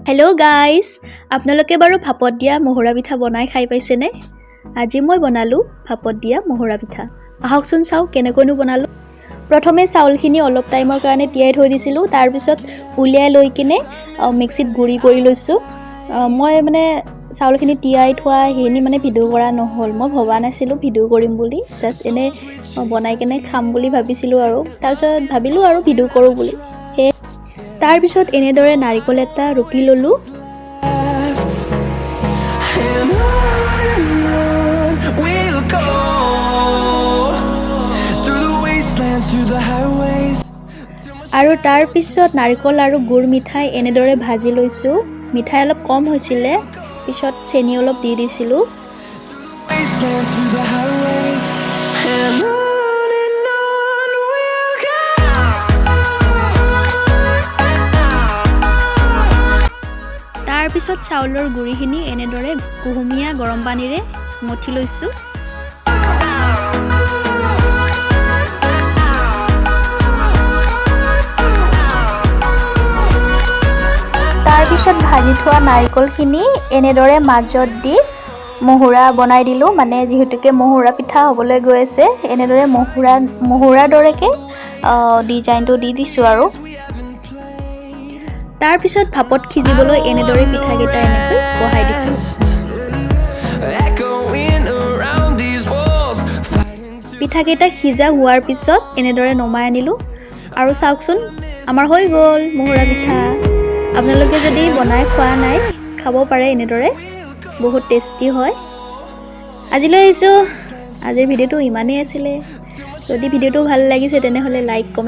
Hello' guys, আপোনালোকে বাৰু ভাপত দিয়া মহুৰা পিঠা বনাই খাই পাইছেনে? আজি মই বনালোঁ ভাপত দিয়া মহুৰা পিঠা। আহকচোন চাওঁ কেনেকৈনো বনালোঁ। প্ৰথমে চাউলখিনি অলপ টাইমৰ কাৰণে তিয়াই থৈ দিছিলোঁ। তাৰপিছত উলিয়াই লৈ কিনে মিক্সিত গুড়ি কৰি লৈছোঁ। মই চাউলখিনি তিয়াই থোৱা সেইখিনি ভিডিঅ' কৰা নহ'ল। মই ভবা নাছিলোঁ ভিডিঅ' কৰিম বুলি, জাষ্ট এনেই বনাই কেনে খাম বুলি ভাবিছিলোঁ আৰু তাৰপিছত ভাবিলোঁ আৰু ভিডিঅ' কৰোঁ বুলি। তাৰপিছত এনেদৰে নাৰিকল এটা ৰুকি ল'লোঁ। আৰু তাৰপিছত নাৰিকল আৰু গুড় মিঠাই এনেদৰে ভাজি লৈছোঁ। মিঠাই অলপ কম হৈছিলে, পিছত চেনি অলপ দি দিছিলোঁ। তাৰপিছত চাউলৰ গুড়িখিনি এনেদৰে কুহুমীয়া গৰম পানীৰে মঠি লৈছোঁ। তাৰপিছত ভাজি থোৱা নাৰিকলখিনি এনেদৰে মাজত দি মহুৰা বনাই দিলোঁ। যিহেতুকে মহুৰা পিঠা হ'বলৈ গৈ আছে, এনেদৰে মহুৰাৰ দৰেকৈ ডিজাইনটো দি দিছোঁ আৰু তাৰপিছত ভাপত সিজিবলৈ এনেদৰে পিঠাকেইটা এনেকৈ বহাই দিছোঁ। পিঠাকেইটা সিজা হোৱাৰ পিছত এনেদৰে নমাই আনিলোঁ আৰু চাওকচোন, আমাৰ হৈ গ'ল মহুৰা পিঠা। আপোনালোকে যদি বনাই খোৱা নাই, খাব পাৰে এনেদৰে, বহুত টেষ্টি হয়। আজিলৈ আহিছোঁ। আজিৰ ভিডিঅ'টো ইমানেই আছিলে। যদি ভিডিঅ'টো ভাল লাগিছে তেনেহ'লে লাইক কমেণ্ট